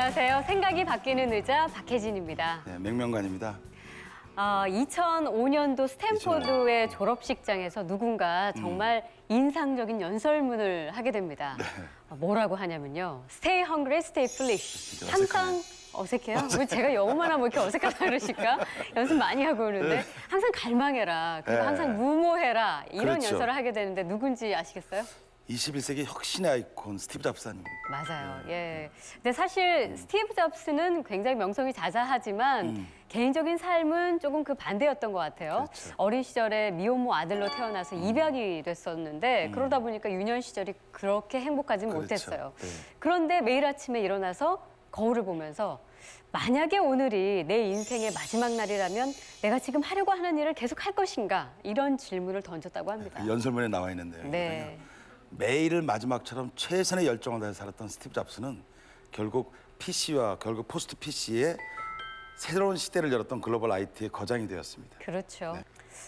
안녕하세요. 생각이 바뀌는 의자 박혜진입니다. 네, 맹명관입니다. 2005년도 스탠포드의 졸업식장에서 누군가 정말 인상적인 연설문을 하게 됩니다. 뭐라고 하냐면요. Stay hungry, stay foolish. 진짜 항상 어색해요? 왜 제가 영어만 하면 이렇게 어색하다 그러실까? 연습 많이 하고 오는데 항상 갈망해라. 그리고 네. 항상 무모해라. 이런 그렇죠. 연설을 하게 되는데 누군지 아시겠어요? 21세기 혁신의 아이콘 스티브 잡스 아닙니까? 맞아요. 예. 근데 사실 스티브 잡스는 굉장히 명성이 자자하지만 개인적인 삶은 조금 그 반대였던 것 같아요. 그렇죠. 어린 시절에 미혼모 아들로 태어나서 입양이 됐었는데 그러다 보니까 유년 시절이 그렇게 행복하진 그렇죠. 못했어요. 네. 그런데 매일 아침에 일어나서 거울을 보면서 만약에 오늘이 내 인생의 마지막 날이라면 내가 지금 하려고 하는 일을 계속 할 것인가? 이런 질문을 던졌다고 합니다. 그 연설문에 나와 있는데요. 네. 매일을 마지막처럼 최선의 열정을 다해 살았던 스티브 잡스는 결국 PC와 결국 포스트 PC의 새로운 시대를 열었던 글로벌 IT의 거장이 되었습니다. 그렇죠. 네.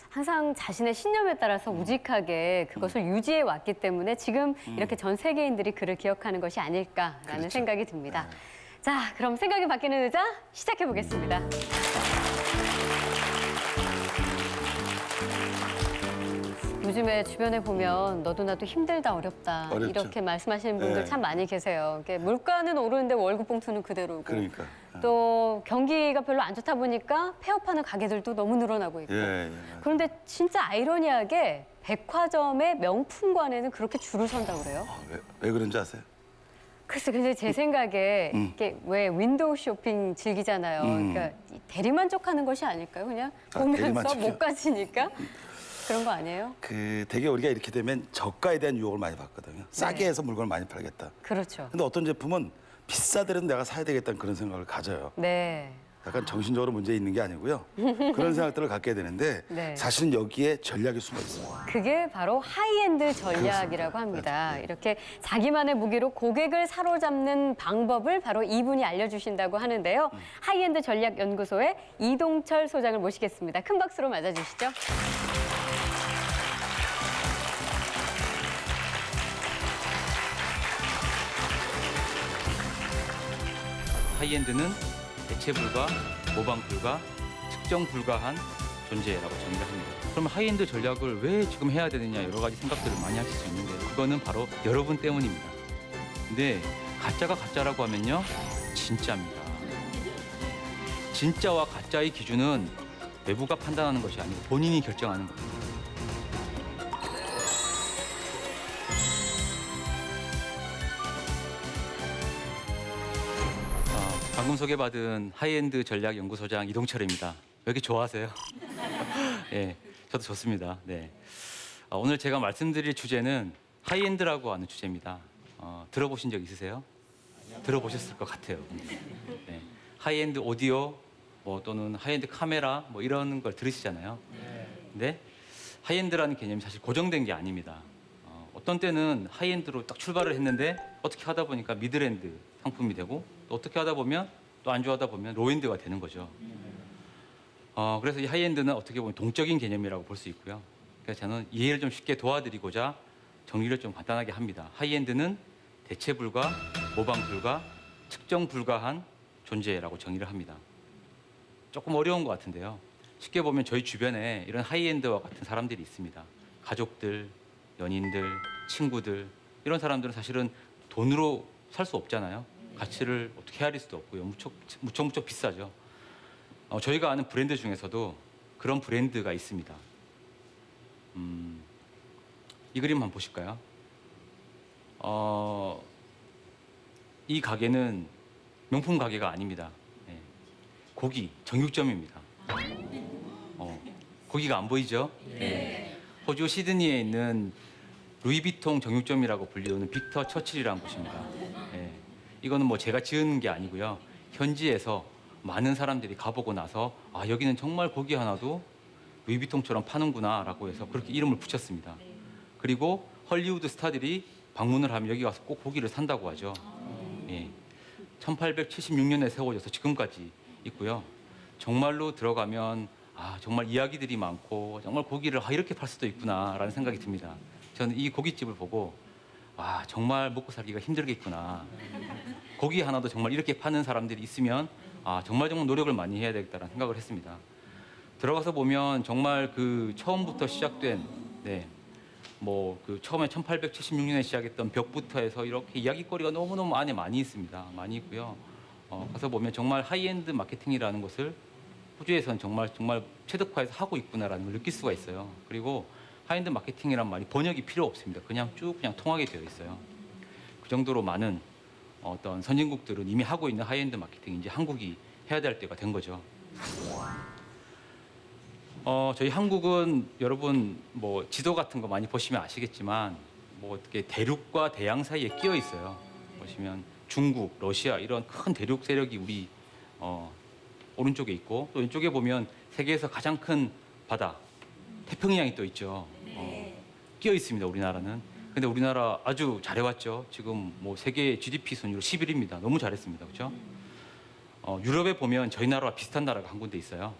항상 자신의 신념에 따라서 우직하게 그것을 유지해 왔기 때문에 지금 이렇게 전 세계인들이 그를 기억하는 것이 아닐까라는 그렇죠. 생각이 듭니다. 네. 자, 그럼 생각이 바뀌는 의자 시작해 보겠습니다. 요즘에 주변에 보면 너도 나도 힘들다 어렵다 어렵죠. 이렇게 말씀하시는 분들 네. 참 많이 계세요. 이게 물가는 오르는데 월급 봉투는 그대로고 그러니까. 또 경기가 별로 안 좋다 보니까 폐업하는 가게들도 너무 늘어나고 있고 예. 그런데 진짜 아이러니하게 백화점의 명품관에는 그렇게 줄을 선다고 그래요. 왜 그런지 아세요? 글쎄, 근데 제 생각에 이게 왜 윈도우 쇼핑 즐기잖아요. 그러니까 대리만족하는 것이 아닐까요? 그냥 보면서 대리만족이요? 못 가지니까 그런 거 아니에요? 되게 우리가 이렇게 되면 저가에 대한 유혹을 많이 받거든요. 싸게 해서 물건을 많이 팔겠다. 그렇죠. 근데 어떤 제품은 비싸더라도 내가 사야 되겠다는 그런 생각을 가져요. 네. 약간 정신적으로 문제 있는 게 아니고요. 그런 생각들을 갖게 되는데 네. 사실은 여기에 전략이 숨어 있어요. 그게 바로 하이엔드 전략이라고 합니다. 이렇게 자기만의 무기로 고객을 사로잡는 방법을 바로 이분이 알려주신다고 하는데요. 하이엔드 전략 연구소의 이동철 소장을 모시겠습니다. 큰 박수로 맞아주시죠. 하이엔드는 대체 불가, 모방 불가, 측정 불가한 존재라고 정의를 합니다. 그럼 하이엔드 전략을 왜 지금 해야 되느냐 여러 가지 생각들을 많이 하실 수 있는데 그거는 바로 여러분 때문입니다. 근데 가짜가 가짜라고 하면요, 진짜입니다. 진짜와 가짜의 기준은 외부가 판단하는 것이 아니고 본인이 결정하는 겁니다. 방금 소개받은 하이엔드 전략 연구소장 이동철입니다. 왜 이렇게 좋아하세요? 예, 저도 좋습니다. 네. 오늘 제가 말씀드릴 주제는 하이엔드라고 하는 주제입니다. 들어보신 적 있으세요? 들어보셨을 것 같아요. 네. 하이엔드 오디오 또는 하이엔드 카메라 이런 걸 들으시잖아요. 근데 하이엔드라는 개념이 사실 고정된 게 아닙니다. 어떤 때는 하이엔드로 딱 출발을 했는데 어떻게 하다 보니까 미드엔드 상품이 되고 또 어떻게 하다 보면 또 안주하다 보면 로엔드가 되는 거죠. 그래서 이 하이엔드는 어떻게 보면 동적인 개념이라고 볼 수 있고요. 그래서 저는 이해를 좀 쉽게 도와드리고자 정리를 좀 간단하게 합니다. 하이엔드는 대체 불가, 모방 불가, 측정 불가한 존재라고 정의를 합니다. 조금 어려운 것 같은데요. 쉽게 보면 저희 주변에 이런 하이엔드와 같은 사람들이 있습니다. 가족들, 연인들, 친구들 이런 사람들은 사실은 돈으로 살 수 없잖아요. 가치를 어떻게 헤아릴 수도 없고요. 무척 비싸죠. 저희가 아는 브랜드 중에서도 그런 브랜드가 있습니다. 이 그림 한번 보실까요? 이 가게는 명품 가게가 아닙니다. 네. 고기, 정육점입니다. 고기가 안 보이죠? 네. 호주 시드니에 있는 루이비통 정육점이라고 불리우는 빅터 처칠이라는 곳입니다. 네. 이거는 제가 지은 게 아니고요. 현지에서 많은 사람들이 가보고 나서 여기는 정말 고기 하나도 루이비통처럼 파는구나라고 해서 그렇게 이름을 붙였습니다. 그리고 헐리우드 스타들이 방문을 하면 여기 와서 꼭 고기를 산다고 하죠. 예. 1876년에 세워져서 지금까지 있고요. 정말로 들어가면 정말 이야기들이 많고 정말 고기를 이렇게 팔 수도 있구나라는 생각이 듭니다. 저는 이 고깃집을 보고 정말 먹고 살기가 힘들겠구나. 고기 하나도 정말 이렇게 파는 사람들이 있으면 정말 노력을 많이 해야 되겠다는 생각을 했습니다. 들어가서 보면 정말 그 처음부터 시작된 그 처음에 1876년에 시작했던 벽부터 해서 이렇게 이야기거리가 너무너무 안에 많이 있습니다. 많이 있고요. 가서 보면 정말 하이엔드 마케팅이라는 것을 호주에서는 정말 최적화해서 하고 있구나라는 걸 느낄 수가 있어요. 그리고 하이엔드 마케팅이란 말이 번역이 필요 없습니다. 그냥 통하게 되어 있어요. 그 정도로 많은 어떤 선진국들은 이미 하고 있는 하이엔드 마케팅 이제 한국이 해야 될 때가 된 거죠. 저희 한국은 여러분 뭐 지도 같은 거 많이 보시면 아시겠지만 뭐 어떻게 대륙과 대양 사이에 끼어 있어요. 보시면 중국, 러시아 이런 큰 대륙 세력이 우리 오른쪽에 있고 또 왼쪽에 보면 세계에서 가장 큰 바다 태평양이 또 있죠. 끼어 있습니다. 우리나라는. 근데 우리나라 아주 잘해왔죠. 지금 뭐 세계 GDP 순위로 11위입니다. 너무 잘했습니다. 그렇죠? 유럽에 보면 저희 나라와 비슷한 나라가 한 군데 있어요.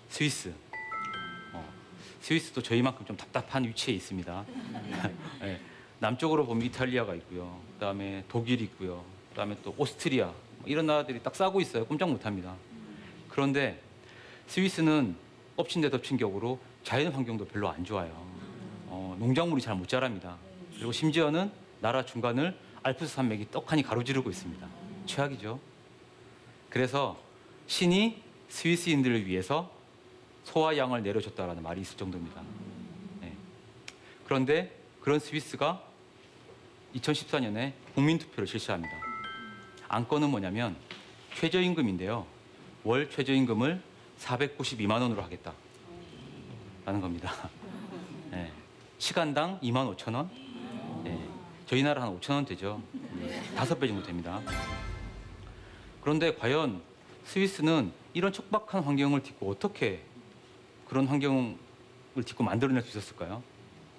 스위스. 스위스도 저희만큼 좀 답답한 위치에 있습니다. 네. 남쪽으로 보면 이탈리아가 있고요. 그다음에 독일 있고요. 그다음에 또 오스트리아 이런 나라들이 딱 싸고 있어요. 꼼짝 못합니다. 그런데 스위스는 엎친 데 덮친 격으로 자연 환경도 별로 안 좋아요. 농작물이 잘 못 자랍니다. 그리고 심지어는 나라 중간을 알프스 산맥이 떡하니 가로지르고 있습니다. 최악이죠. 그래서 신이 스위스인들을 위해서 소와 양을 내려줬다라는 말이 있을 정도입니다. 네. 그런데 그런 스위스가 2014년에 국민투표를 실시합니다. 안건은 뭐냐면 최저임금인데요. 월 최저임금을 492만 원으로 하겠다라는 겁니다. 네. 시간당 2만 5천 원? 네. 저희 나라 한 5천 원 되죠. 5배 정도 됩니다. 그런데 과연 스위스는 이런 척박한 환경을 딛고 어떻게 그런 환경을 딛고 만들어낼 수 있었을까요?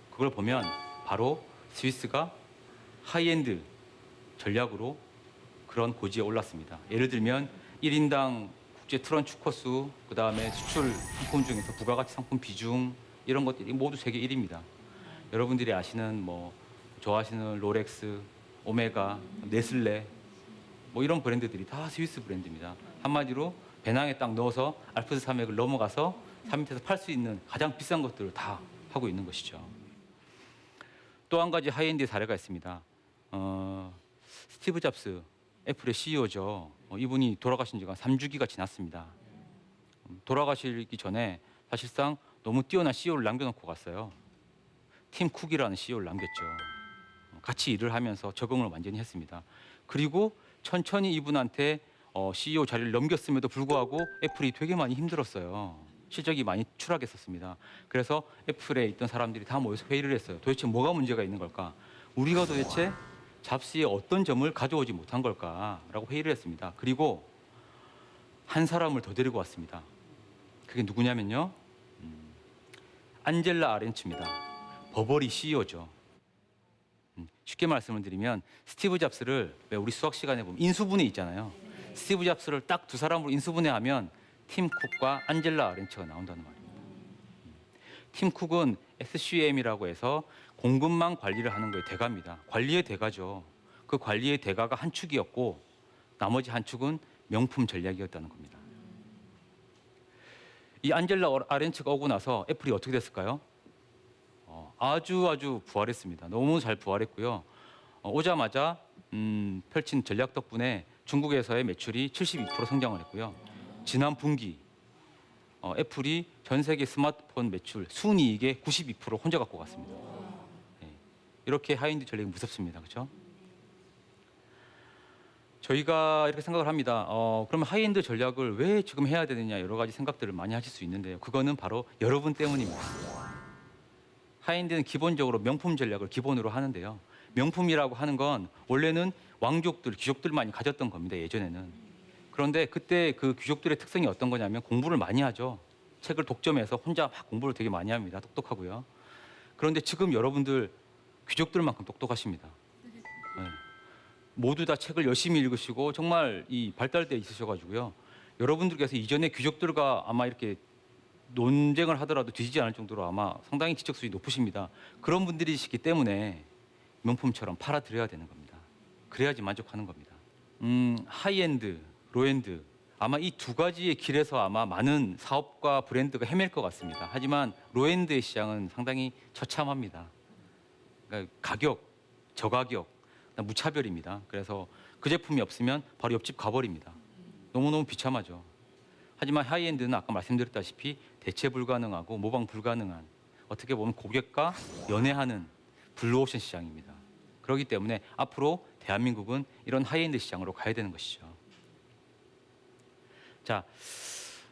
그걸 보면 바로 스위스가 하이엔드 전략으로 그런 고지에 올랐습니다. 예를 들면 1인당 국제 트런치 코스, 그다음에 수출 상품 중에서 부가가치 상품 비중 이런 것들이 모두 세계 1위입니다. 여러분들이 아시는 뭐 좋아하시는 롤렉스, 오메가, 네슬레 뭐 이런 브랜드들이 다 스위스 브랜드입니다. 한마디로 배낭에 딱 넣어서 알프스 산맥을 넘어가서 산 밑에서 팔 수 있는 가장 비싼 것들을 다 하고 있는 것이죠. 또 한 가지 하이엔드 사례가 있습니다. 스티브 잡스, 애플의 CEO죠. 이분이 돌아가신 지가 3주기가 지났습니다. 돌아가시기 전에 사실상 너무 뛰어난 CEO를 남겨놓고 갔어요. 팀 쿡이라는 CEO를 남겼죠. 같이 일을 하면서 적응을 완전히 했습니다. 그리고 천천히 이분한테 CEO 자리를 넘겼음에도 불구하고 애플이 되게 많이 힘들었어요. 실적이 많이 추락했었습니다. 그래서 애플에 있던 사람들이 다 모여서 회의를 했어요. 도대체 뭐가 문제가 있는 걸까? 우리가 도대체 잡스의 어떤 점을 가져오지 못한 걸까라고 회의를 했습니다. 그리고 한 사람을 더 데리고 왔습니다. 그게 누구냐면요. 안젤라 아렌츠입니다. 버버리 CEO죠. 쉽게 말씀을 드리면 스티브 잡스를 왜 우리 수학 시간에 보면 인수분해 있잖아요. 스티브 잡스를 딱 두 사람으로 인수분해하면 팀 쿡과 안젤라 아렌츠가 나온다는 말입니다. 팀 쿡은 SCM이라고 해서 공급망 관리를 하는 거의 대가입니다. 관리의 대가죠. 그 관리의 대가가 한 축이었고 나머지 한 축은 명품 전략이었다는 겁니다. 이 안젤라 아렌츠가 오고 나서 애플이 어떻게 됐을까요? 아주 부활했습니다. 너무 잘 부활했고요. 오자마자 펼친 전략 덕분에 중국에서의 매출이 72% 성장을 했고요. 지난 분기 애플이 전 세계 스마트폰 매출 순이익의 92% 혼자 갖고 갔습니다. 네. 이렇게 하이엔드 전략이 무섭습니다. 그렇죠? 저희가 이렇게 생각을 합니다. 그러면 하이엔드 전략을 왜 지금 해야 되느냐 여러 가지 생각들을 많이 하실 수 있는데요. 그거는 바로 여러분 때문입니다. 하이엔드는 기본적으로 명품 전략을 기본으로 하는데요. 명품이라고 하는 건 원래는 왕족들, 귀족들만이 가졌던 겁니다. 예전에는. 그런데 그때 그 귀족들의 특성이 어떤 거냐면 공부를 많이 하죠. 책을 독점해서 혼자 막 공부를 되게 많이 합니다. 똑똑하고요. 그런데 지금 여러분들 귀족들만큼 똑똑하십니다. 네. 모두 다 책을 열심히 읽으시고 정말 이 발달돼 있으셔가지고요. 여러분들께서 이전에 귀족들과 아마 이렇게 논쟁을 하더라도 뒤지지 않을 정도로 아마 상당히 지적 수준이 높으십니다. 그런 분들이시기 때문에 명품처럼 팔아드려야 되는 겁니다. 그래야지 만족하는 겁니다. 하이엔드, 로엔드 아마 이 두 가지의 길에서 아마 많은 사업과 브랜드가 헤맬 것 같습니다. 하지만 로엔드의 시장은 상당히 처참합니다. 그러니까 가격, 저가격, 무차별입니다. 그래서 그 제품이 없으면 바로 옆집 가버립니다. 너무너무 비참하죠. 하지만 하이엔드는 아까 말씀드렸다시피 대체 불가능하고 모방 불가능한 어떻게 보면 고객과 연애하는 블루오션 시장입니다. 그렇기 때문에 앞으로 대한민국은 이런 하이엔드 시장으로 가야 되는 것이죠. 자,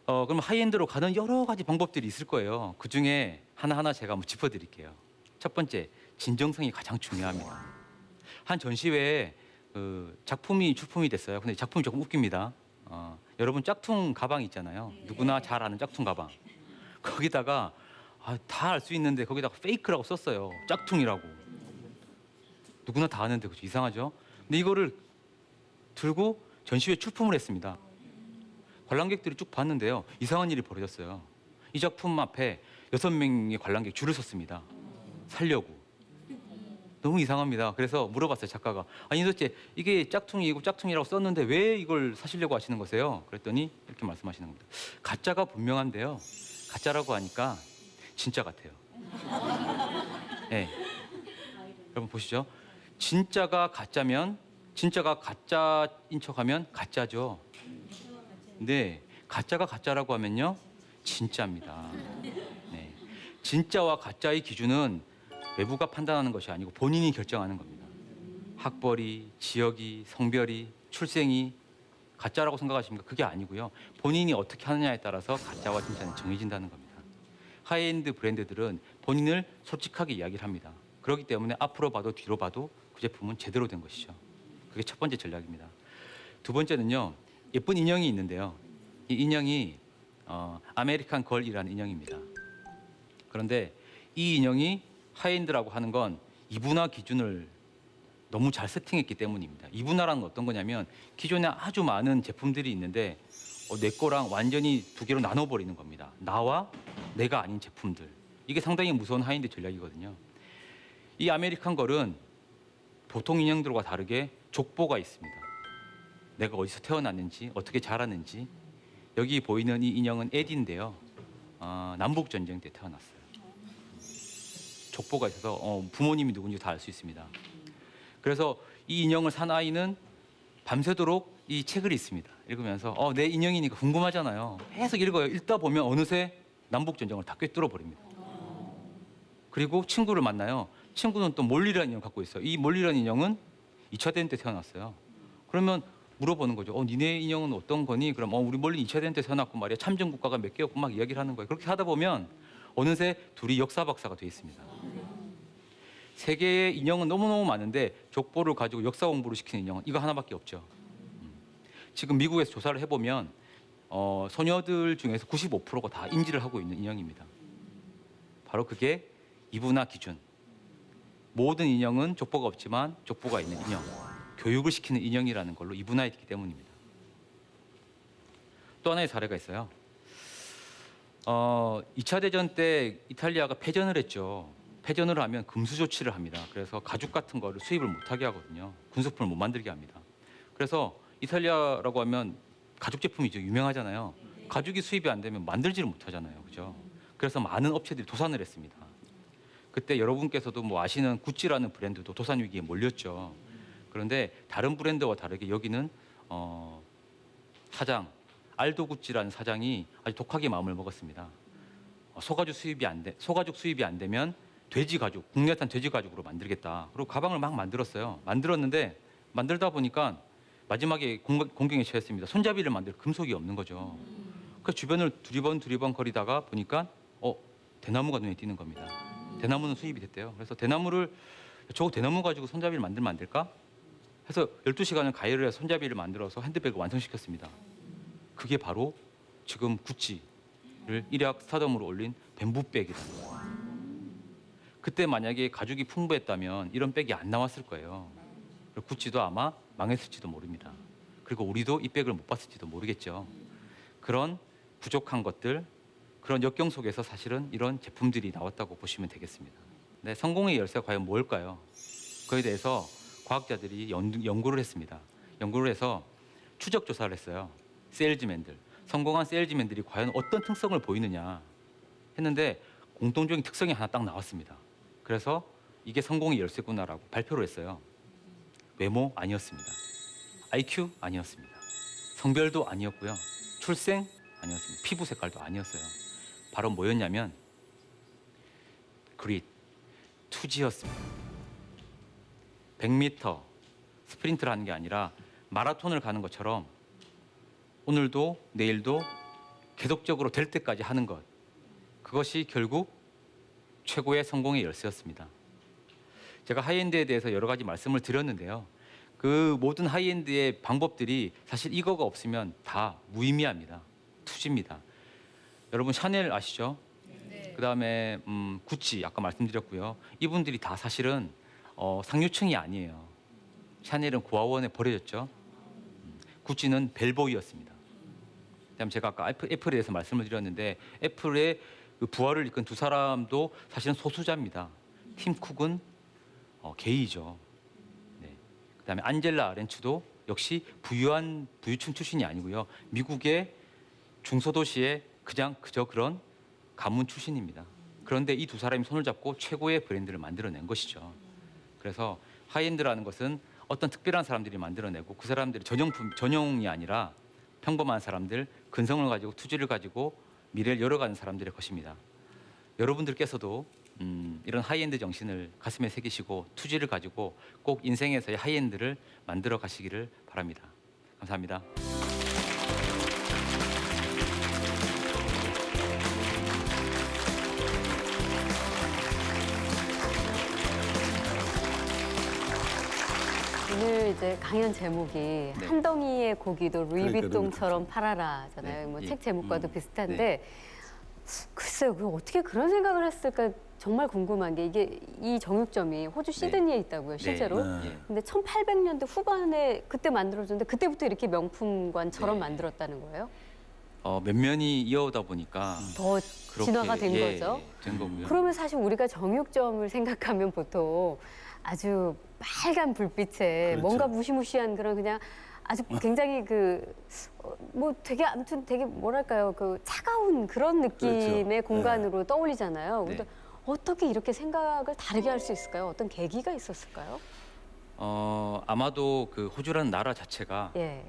그럼 하이엔드로 가는 여러 가지 방법들이 있을 거예요. 그 중에 하나하나 제가 한번 짚어드릴게요. 첫 번째, 진정성이 가장 중요합니다. 한 전시회에 작품이 출품이 됐어요. 근데 작품이 조금 웃깁니다. 여러분 짝퉁 가방 있잖아요. 누구나 잘 아는 짝퉁 가방. 거기다가 다 알 수 있는데 거기다가 페이크라고 썼어요. 짝퉁이라고. 누구나 다 아는데 그죠? 이상하죠? 근데 이거를 들고 전시회 출품을 했습니다. 관람객들이 쭉 봤는데요. 이상한 일이 벌어졌어요. 이 작품 앞에 6명의 관람객 줄을 섰습니다. 살려고. 너무 이상합니다. 그래서 물어봤어요, 작가가. 아니 도대체 이게 짝퉁이고 짝퉁이라고 썼는데 왜 이걸 사시려고 하시는 거세요? 그랬더니 이렇게 말씀하시는 겁니다. 가짜가 분명한데요. 가짜라고 하니까 진짜 같아요. 네. 여러분 보시죠. 진짜가 가짜면, 진짜가 가짜인 척하면 가짜죠. 근데 가짜가 가짜라고 하면요, 진짜입니다. 네. 진짜와 가짜의 기준은 외부가 판단하는 것이 아니고 본인이 결정하는 겁니다. 학벌이, 지역이, 성별이, 출생이 가짜라고 생각하십니까? 그게 아니고요. 본인이 어떻게 하느냐에 따라서 가짜와 진짜는 정해진다는 겁니다. 하이엔드 브랜드들은 본인을 솔직하게 이야기를 합니다. 그렇기 때문에 앞으로 봐도 뒤로 봐도 그 제품은 제대로 된 것이죠. 그게 첫 번째 전략입니다. 두 번째는요. 예쁜 인형이 있는데요. 이 인형이 아메리칸 걸이라는 인형입니다. 그런데 이 인형이 하이엔드라고 하는 건 이분화 기준을 너무 잘 세팅했기 때문입니다. 이분화라는 건 어떤 거냐면 기존에 아주 많은 제품들이 있는데 내 거랑 완전히 두 개로 나눠버리는 겁니다. 나와 내가 아닌 제품들. 이게 상당히 무서운 하이엔드 전략이거든요. 이 아메리칸 걸은 보통 인형들과 다르게 족보가 있습니다. 내가 어디서 태어났는지, 어떻게 자랐는지. 여기 보이는 이 인형은 에디인데요. 남북 전쟁 때 태어났어요. 족보가 있어서 부모님이 누군지 다 알 수 있습니다. 그래서 이 인형을 산 아이는 밤새도록 이 책을 읽습니다. 읽으면서 내 인형이니까 궁금하잖아요. 계속 읽어요. 읽다 보면 어느새 남북 전쟁을 다 꿰뚫어 버립니다. 그리고 친구를 만나요. 친구는 또 몰리라는 인형을 갖고 있어요. 이 몰리라는 인형은 2차 대전 때 태어났어요. 그러면 물어보는 거죠. 니네 인형은 어떤 거니? 그럼 우리 몰리 2차 대전 때 태어났고 말이야. 참전 국가가 몇 개였고 막 이야기를 하는 거예요. 그렇게 하다 보면 어느새 둘이 역사 박사가 돼 있습니다. 세계의 인형은 너무너무 많은데 족보를 가지고 역사 공부를 시키는 인형은 이거 하나밖에 없죠. 지금 미국에서 조사를 해보면 소녀들 중에서 95%가 다 인지를 하고 있는 인형입니다. 바로 그게 이분화 기준. 모든 인형은 족보가 없지만 족보가 있는 인형. 교육을 시키는 인형이라는 걸로 이분화했기 때문입니다. 또 하나의 사례가 있어요. 2차 대전 때 이탈리아가 패전을 했죠. 패전을 하면 금수 조치를 합니다. 그래서 가죽 같은 거를 수입을 못하게 하거든요. 군수품을 못 만들게 합니다. 그래서 이탈리아라고 하면 가죽 제품이 유명하잖아요. 가죽이 수입이 안 되면 만들지를 못하잖아요. 그죠? 그래서 많은 업체들이 도산을 했습니다. 그때 여러분께서도 뭐 아시는 구찌라는 브랜드도 도산 위기에 몰렸죠. 그런데 다른 브랜드와 다르게 여기는 사장, 알도 구찌라는 사장이 아주 독하게 마음을 먹었습니다. 소가죽 수입이 안 되면 돼지 가죽, 국내산 돼지 가죽으로 만들겠다. 그리고 가방을 막 만들었어요. 만들었는데 만들다 보니까 마지막에 공경에 처했습니다. 손잡이를 만들 금속이 없는 거죠. 그 주변을 두리번 거리다가 보니까 대나무가 눈에 띄는 겁니다. 대나무는 수입이 됐대요. 그래서 저 대나무 가지고 손잡이를 만들면 안 될까? 해서 12시간을 가열을 해서 손잡이를 만들어서 핸드백을 완성시켰습니다. 그게 바로 지금 구찌를 일약 스타덤으로 올린 뱀부백이라는 거예요. 그때 만약에 가죽이 풍부했다면 이런 백이 안 나왔을 거예요. 그리고 구찌도 아마 망했을지도 모릅니다. 그리고 우리도 이 백을 못 봤을지도 모르겠죠. 그런 부족한 것들, 그런 역경 속에서 사실은 이런 제품들이 나왔다고 보시면 되겠습니다. 네, 성공의 열쇠가 과연 뭘까요? 그에 대해서 과학자들이 연구를 했습니다. 연구를 해서 추적 조사를 했어요. 세일즈맨들, 성공한 세일즈맨들이 과연 어떤 특성을 보이느냐 했는데 공통적인 특성이 하나 딱 나왔습니다. 그래서 이게 성공의 열쇠구나라고 발표를 했어요. 외모 아니었습니다. IQ 아니었습니다. 성별도 아니었고요. 출생 아니었습니다. 피부 색깔도 아니었어요. 바로 뭐였냐면 그릿, 투지였습니다. 100m 스프린트를 하는 게 아니라 마라톤을 가는 것처럼 오늘도 내일도 계속적으로 될 때까지 하는 것. 그것이 결국 최고의 성공의 열쇠였습니다. 제가 하이엔드에 대해서 여러 가지 말씀을 드렸는데요. 그 모든 하이엔드의 방법들이 사실 이거가 없으면 다 무의미합니다. 투지입니다. 여러분 샤넬 아시죠? 네. 그다음에 구찌 아까 말씀드렸고요. 이분들이 다 사실은 상류층이 아니에요. 샤넬은 고아원에 버려졌죠. 구찌는 벨보이였습니다. 그다음에 제가 아까 애플에 대해서 말씀을 드렸는데 애플의 그 부활을 이끈 두 사람도 사실은 소수자입니다. 팀 쿡은 게이죠. 네. 그다음에 안젤라 아렌츠도 역시 부유한 부유층 출신이 아니고요. 미국의 중소도시의 그저 그런 가문 출신입니다. 그런데 이 두 사람이 손을 잡고 최고의 브랜드를 만들어낸 것이죠. 그래서 하이엔드라는 것은 어떤 특별한 사람들이 만들어내고 그 사람들이 전용이 아니라 평범한 사람들, 근성을 가지고 투지를 가지고 미래를 열어가는 사람들의 것입니다. 여러분들께서도 이런 하이엔드 정신을 가슴에 새기시고 투지를 가지고 꼭 인생에서의 하이엔드를 만들어 가시기를 바랍니다. 감사합니다. 오늘 이제 강연 제목이 한 덩이의 고기도 루이비통처럼 팔아라잖아요. 네. 뭐 예. 책 제목과도 비슷한데 글쎄요, 그 어떻게 그런 생각을 했을까 정말 궁금한 게 이게 이 정육점이 호주 시드니에 있다고요, 실제로. 네. 근데 1800년대 후반에 그때 만들어졌는데 그때부터 이렇게 명품관처럼 네. 만들었다는 거예요? 몇 면이 이어오다 보니까 더 그렇게, 진화가 된 거죠. 된 거고요. 그러면 사실 우리가 정육점을 생각하면 보통 아주 빨간 불빛에 그렇죠. 뭔가 무시무시한 그런 그냥 아주 굉장히 뭐 되게 아무튼 되게 뭐랄까요 그 차가운 그런 느낌의 그렇죠. 공간으로 떠올리잖아요. 네. 근데 어떻게 이렇게 생각을 다르게 할 수 있을까요? 어떤 계기가 있었을까요? 아마도 그 호주라는 나라 자체가 예.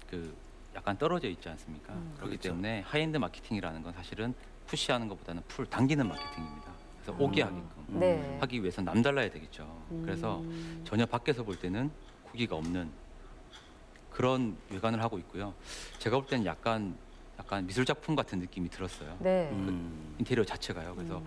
그 약간 떨어져 있지 않습니까? 그렇기 그렇죠. 때문에 하이엔드 마케팅이라는 건 사실은 푸시하는 것보다는 풀 당기는 마케팅입니다. 그래서 오게 하게끔 네. 하기 위해서 남달라야 되겠죠. 그래서 전혀 밖에서 볼 때는 고기가 없는 그런 외관을 하고 있고요. 제가 볼 때는 약간 미술 작품 같은 느낌이 들었어요. 네. 인테리어 자체가요. 그래서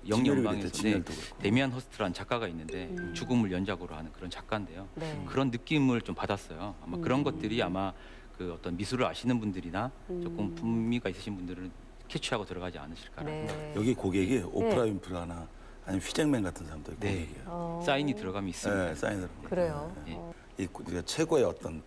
진열이 영영방에서 그랬대, 진열도 그렇고. 데미안 허스트라는 작가가 있는데 죽음을 연작으로 하는 그런 작가인데요. 네. 그런 느낌을 좀 받았어요. 아마 그런 것들이 아마 그 어떤 미술을 아시는 분들이나 조금 품위가 있으신 분들은 캐치하고 들어가지 않으실까라는 생각이 네. 여기 고객이 오프라 윈프라나 아니면 휘잭맨 같은 사람들 네. 고객이에요. 사인이 들어감이 있습니다. 네, 사인을. 그래요. 예. 우리가 최고의 어떤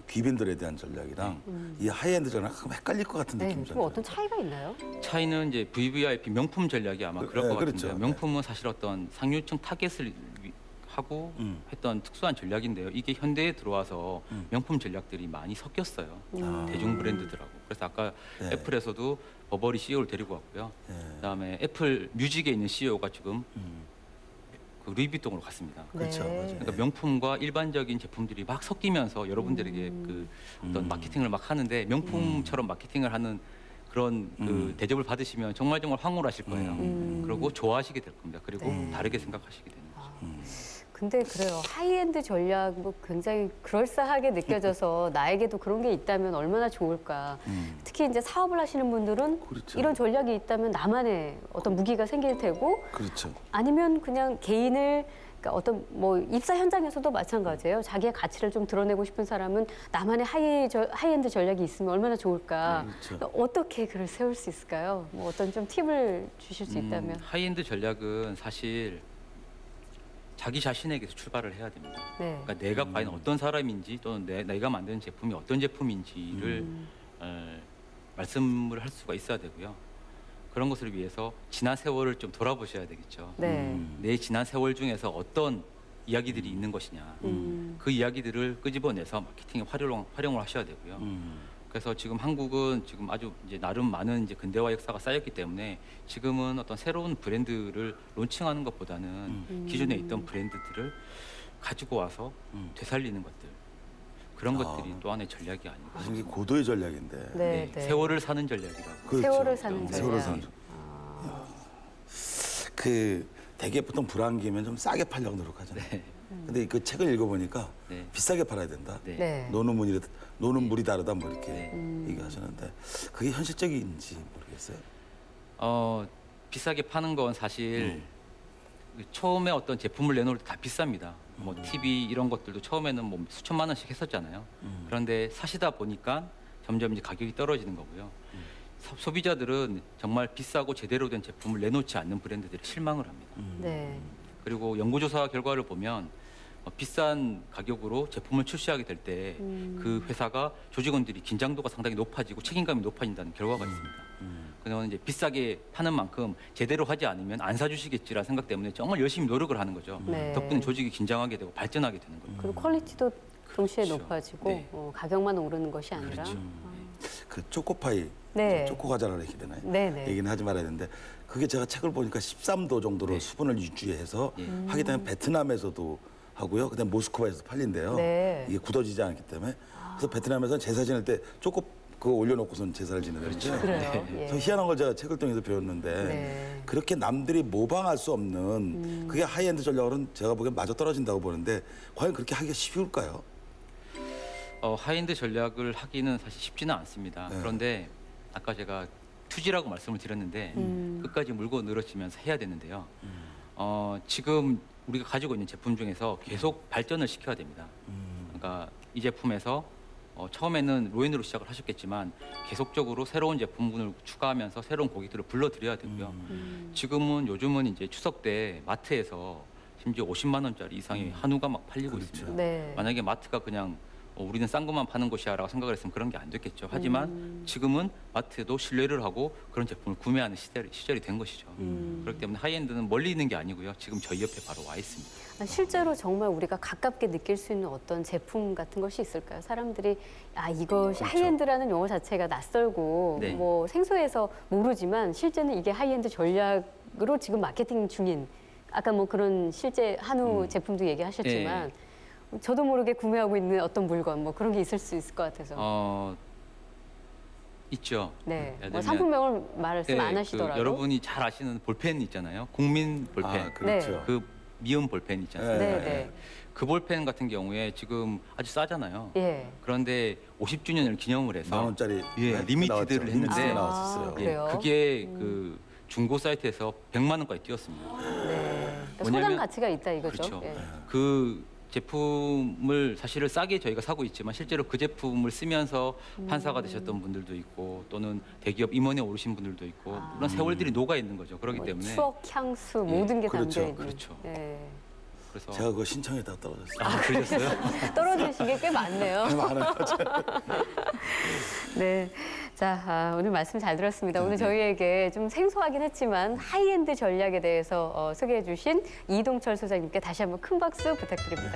귀빈들에 대한 전략이랑 이 하이엔드 전략 헷갈릴 것 같은 네. 느낌이 그럼 어떤 차이가 있나요? 차이는 이제 VVIP 명품 전략이 아마 그럴 네, 것 그렇죠. 같은데요. 명품은 사실 어떤 상류층 타겟을 하고 했던 특수한 전략인데요. 이게 현대에 들어와서 명품 전략들이 많이 섞였어요. 대중 브랜드들하고. 그래서 아까 네. 애플에서도 버버리 CEO를 데리고 왔고요. 네. 그다음에 애플 뮤직에 있는 CEO가 지금 그 루이비통으로 갔습니다. 그렇죠, 네. 맞아요. 그러니까 명품과 일반적인 제품들이 막 섞이면서 여러분들에게 그 어떤 마케팅을 막 하는데 명품처럼 마케팅을 하는 그런 그 대접을 받으시면 정말 황홀하실 거예요. 그리고 좋아하시게 될 겁니다. 그리고 네. 다르게 생각하시게 되는 거죠. 근데 그래요. 하이엔드 전략 뭐 굉장히 그럴싸하게 느껴져서 나에게도 그런 게 있다면 얼마나 좋을까. 특히 이제 사업을 하시는 분들은 그렇죠. 이런 전략이 있다면 나만의 어떤 무기가 생길 테고 그렇죠. 아니면 그냥 개인을 그러니까 어떤 뭐 입사 현장에서도 마찬가지예요. 자기의 가치를 좀 드러내고 싶은 사람은 나만의 하이엔드 전략이 있으면 얼마나 좋을까. 그렇죠. 어떻게 그걸 세울 수 있을까요? 뭐 어떤 좀 팁을 주실 수 있다면. 하이엔드 전략은 사실 자기 자신에게서 출발을 해야 됩니다. 네. 그러니까 내가 과연 어떤 사람인지 또는 내가 만드는 제품이 어떤 제품인지를 말씀을 할 수가 있어야 되고요. 그런 것을 위해서 지난 세월을 좀 돌아보셔야 되겠죠. 네. 내 지난 세월 중에서 어떤 이야기들이 있는 것이냐. 그 이야기들을 끄집어내서 마케팅에 활용을 하셔야 되고요. 그래서 지금 한국은 지금 아주 이제 나름 많은 이제 근대화 역사가 쌓였기 때문에 지금은 어떤 새로운 브랜드를 론칭하는 것보다는 기존에 있던 브랜드들을 가지고 와서 되살리는 것들, 그런 것들이 또 하나의 전략이 아닌가. 사실 이게 고도의 전략인데. 네, 네. 세월을 사는 전략이라고. 그렇죠. 세월을 사는 전략. 세월을 사는 전략. 그 되게 보통 불황기면 좀 싸게 팔려고 노력하잖아요. 근데 그 책을 읽어보니까 네. 비싸게 팔아야 된다. 네. 네. 노는 물이 다르다 뭐 이렇게 얘기하셨는데 그게 현실적인지 모르겠어요. 비싸게 파는 건 사실 그 처음에 어떤 제품을 내놓을 때 다 비쌉니다. 뭐 TV 이런 것들도 처음에는 뭐 수천만 원씩 했었잖아요. 그런데 사시다 보니까 점점 이제 가격이 떨어지는 거고요. 소비자들은 정말 비싸고 제대로 된 제품을 내놓지 않는 브랜드들이 실망을 합니다. 네. 그리고 연구조사 결과를 보면 비싼 가격으로 제품을 출시하게 될 때 그 회사가 조직원들이 긴장도가 상당히 높아지고 책임감이 높아진다는 결과가 있습니다. 그러면 이제 비싸게 파는 만큼 제대로 하지 않으면 안 사주시겠지라는 생각 때문에 정말 열심히 노력을 하는 거죠. 네. 덕분에 조직이 긴장하게 되고 발전하게 되는 거예요. 그리고 퀄리티도 동시에 그렇죠. 높아지고 네. 가격만 오르는 것이 아니라. 그렇죠. 그 초코파이, 네. 초코 과자라고 얘기 되나요? 네, 네. 얘기는 하지 말아야 되는데 그게 제가 책을 보니까 13도 정도로 네. 수분을 유지해서 예. 하게 되면 베트남에서도 하고요. 그다음 모스크바에서도 팔린대요. 네. 이게 굳어지지 않기 때문에. 그래서 베트남에서는 제사 지낼 때 초코 그거 올려놓고선 제사를 지내는데 그래요. 예. 그래서 희한한 걸 제가 책을 통해서 배웠는데 네. 그렇게 남들이 모방할 수 없는 그게 하이엔드 전략으로는 제가 보기엔 마저 떨어진다고 보는데 과연 그렇게 하기가 쉬울까요? 하이엔드 전략을 하기는 사실 쉽지는 않습니다. 네. 그런데 아까 제가 투지라고 말씀을 드렸는데 끝까지 물고 늘어지면서 해야 되는데요. 지금 우리가 가지고 있는 제품 중에서 계속 발전을 시켜야 됩니다. 그러니까 이 제품에서 처음에는 로인으로 시작을 하셨겠지만 계속적으로 새로운 제품군을 추가하면서 새로운 고객들을 불러들여야 되고요. 지금은 요즘은 이제 추석 때 마트에서 심지어 50만 원짜리 이상의 한우가 막 팔리고 있습니다. 네. 만약에 마트가 그냥 우리는 싼 것만 파는 곳이야라고 생각을 했으면 그런 게 안 됐겠죠. 하지만 지금은 마트도 신뢰를 하고 그런 제품을 구매하는 시절이 된 것이죠. 그렇기 때문에 하이엔드는 멀리 있는 게 아니고요. 지금 저희 옆에 바로 와 있습니다. 실제로 정말 우리가 가깝게 느낄 수 있는 어떤 제품 같은 것이 있을까요? 사람들이 이것이 하이엔드라는 용어 자체가 낯설고 네. 뭐 생소해서 모르지만 실제는 이게 하이엔드 전략으로 지금 마케팅 중인 아까 뭐 그런 실제 한우 제품도 얘기하셨지만 저도 모르게 구매하고 있는 어떤 물건 뭐 그런 게 있을 수 있을 것 같아서. 있죠. 네. 예를 뭐 들면, 상품명을 말씀 안 하시더라도. 여러분이 잘 아시는 볼펜 있잖아요. 국민 볼펜. 아, 그렇죠. 그 미음 볼펜 있잖아요. 네, 네. 그 볼펜 같은 경우에 지금 아주 싸잖아요. 예. 그런데 50주년을 기념을 해서 10,000원짜리 리미티드를 했는데 나왔었어요. 그래요? 그게 그 중고 사이트에서 100만 원까지 뛰었습니다. 네. 그러니까 뭐냐면- 소장 가치가 있다 이거죠. 그렇죠. 예. 그 제품을 사실은 싸게 저희가 사고 있지만 실제로 그 제품을 쓰면서 판사가 되셨던 분들도 있고 또는 대기업 임원에 오르신 분들도 있고 그런 세월들이 녹아 있는 거죠. 그렇기 뭐 때문에 추억, 향수 예, 모든 게 그렇죠, 담겨 있는. 그렇죠. 예. 그래서 제가 그거 신청했다가 떨어졌어요. 그러셨어요? 떨어지신 게 꽤 많네요. 많아요. 네. 자, 오늘 말씀 잘 들었습니다. 오늘 저희에게 좀 생소하긴 했지만 하이엔드 전략에 대해서 소개해 주신 이동철 소장님께 다시 한번 큰 박수 부탁드립니다.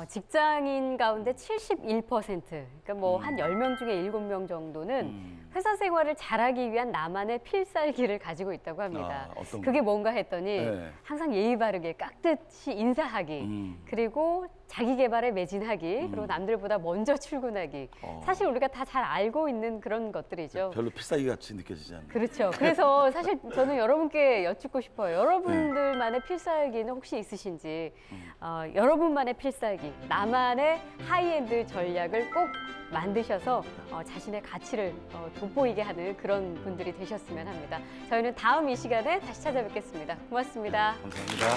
직장인 가운데 71%, 그러니까 뭐 한 10명 중에 7명 정도는 회사 생활을 잘하기 위한 나만의 필살기를 가지고 있다고 합니다. 어떤 그게 뭔가 했더니 네. 항상 예의 바르게 깍듯이 인사하기, 그리고 자기 개발에 매진하기, 그리고 남들보다 먼저 출근하기. 사실 우리가 다 잘 알고 있는 그런 것들이죠. 별로 필살기 같이 느껴지지 않나요? 그렇죠. 그래서 사실 저는 여러분께 여쭙고 싶어요. 여러분들만의 필살기는 혹시 있으신지, 여러분만의 필살기, 나만의 하이엔드 전략을 꼭 만드셔서 자신의 가치를 돋보이게 하는 그런 분들이 되셨으면 합니다. 저희는 다음 이 시간에 다시 찾아뵙겠습니다. 고맙습니다. 감사합니다.